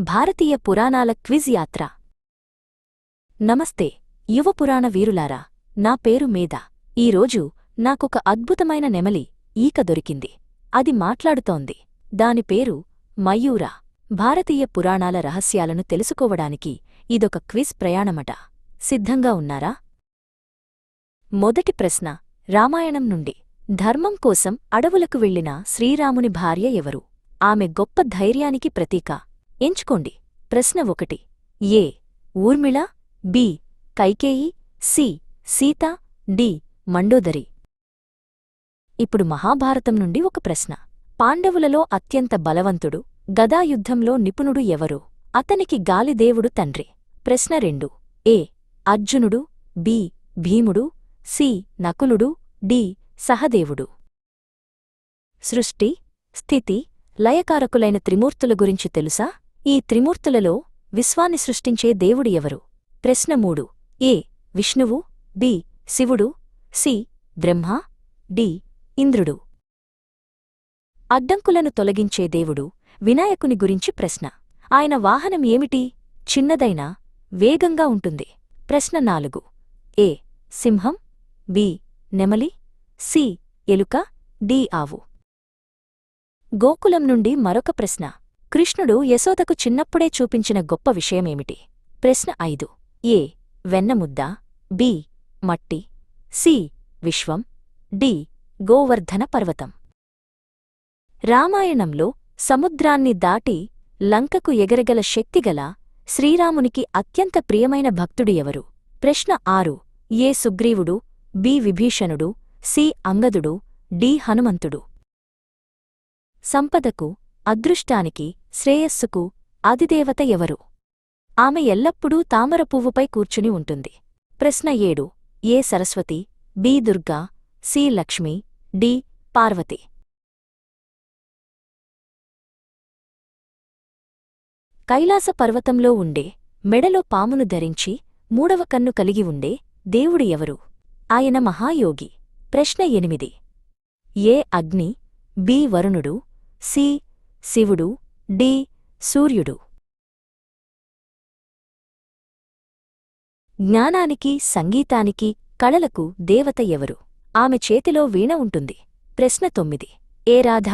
భారతీయ పురాణాల క్విజ్ యాత్ర. నమస్తే యువ పురాణ వీరులారా, నా పేరు మేధ. ఈరోజు నాకొక అద్భుతమైన నెమలి ఈక దొరికింది. అది మాట్లాడుతోంది. దాని పేరు మయూర. భారతీయ పురాణాల రహస్యాలను తెలుసుకోవడానికి ఇదొక క్విజ్ ప్రయాణమట. సిద్ధంగా ఉన్నారా? మొదటి ప్రశ్న రామాయణం నుండి. ధర్మం కోసం అడవులకు వెళ్లిన శ్రీరాముని భార్య ఎవరు? ఆమె గొప్ప ధైర్యానికి ప్రతీక. ఎంచుకోండి. ప్రశ్న 1. A. Urmila, B. Kaikeyi, C. Sita, D. Mandodari. ఇప్పుడు మహాభారతం నుండి ఒక ప్రశ్న. పాండవులలో అత్యంత బలవంతుడు, గదాయుద్ధంలో నిపుణుడు ఎవరు? అతనికి గాలిదేవుడు తండ్రి. ప్రశ్న 2. ఏ. అర్జునుడు, బి. భీముడు, సి. నకులుడు, డి. సహదేవుడు. సృష్టి, స్థితి, లయకారకులైన త్రిమూర్తుల గురించి తెలుసా? ఈ త్రిమూర్తులలో విశ్వాన్ని సృష్టించే దేవుడు ఎవరు? ప్రశ్న 3. ఏ. విష్ణువు, బి. శివుడు, సి. బ్రహ్మ, డి. ఇంద్రుడు. అడ్డంకులను తొలగించే దేవుడు వినాయకుని గురించి ప్రశ్న. ఆయన వాహనం ఏమిటి? చిన్నదైనా వేగంగా ఉంటుంది. ప్రశ్న 4. ఏ. సింహం, బి. నెమలి, సి. ఎలుక, డి. ఆవు. గోకులం నుండి మరొక ప్రశ్న. కృష్ణుడు యశోదకు చిన్నప్పుడే చూపించిన గొప్ప విషయమేమిటి? ప్రశ్న 5. ఏ. వెన్నముద్ద, బి. మట్టి, సి. విశ్వం, డి. గోవర్ధన పర్వతం. రామాయణంలో సముద్రాన్ని దాటి లంకకు ఎగరగల శక్తిగల శ్రీరామునికి అత్యంత ప్రియమైన భక్తుడు ఎవరు? ప్రశ్న 6. ఏ. సుగ్రీవుడు, బి. విభీషణుడు, సి. అంగదుడు, డి. హనుమంతుడు. సంపదకు, అదృష్టానికి, శ్రేయస్సుకు అధిదేవత ఎవరు? ఆమె ఎల్లప్పుడూ తామర పువ్వుపై కూర్చుని ఉంటుంది. ప్రశ్న 7. A. Saraswati, B. Durga, C. Lakshmi, D. Parvati. Kailasa పర్వతంలో ఉండే మెడలో పామును ధరించి 3వ కన్ను కలిగి ఉండే దేవుడు ఎవరు? ఆయన మహాయోగి. ప్రశ్న 8. ఏ. అగ్ని, బి. వరుణుడు, సి. శివుడు, డి. సూర్యుడు. జ్ఞానానికి, సంగీతానికి, కళలకు దేవత ఎవరు? ఆమె చేతిలో వీణ ఉంటుంది. ప్రశ్న 9. A. Radha,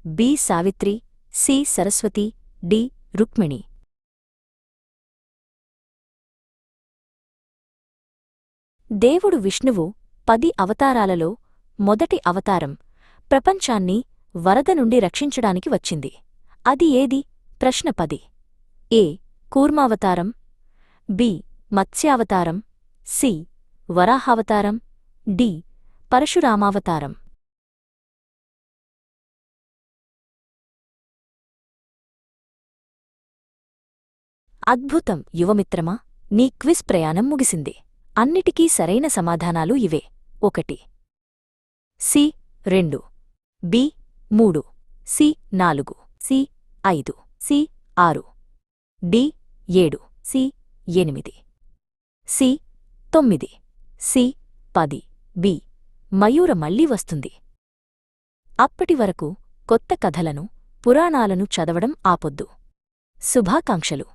B. Savitri, C. Saraswati, D. Rukmini. దేవుడు విష్ణువు 10 అవతారాలలో మొదటి అవతారం ప్రపంచాన్ని వరద నుండి రక్షించడానికి వచ్చింది. అది ఏది? ప్రశ్న 10. ఏ. కూర్మావతారం, బి. మత్స్యావతారం, సి. వరాహావతారం, డి. పరశురామావతారం. అద్భుతం యువమిత్రమా! నీ క్విజ్ ప్రయాణం ముగిసింది. అన్నిటికీ సరైన సమాధానాలు ఇవే. 1. C. 2, B. 3, C. 4, C. 5, C. 6, D. 7, C. 8, C. 9, C. 10, B. Mayura మళ్ళీ వస్తుంది. అప్పటివరకు కొత్త కథలను, పురాణాలను చదవడం ఆపొద్దు. శుభాకాంక్షలు.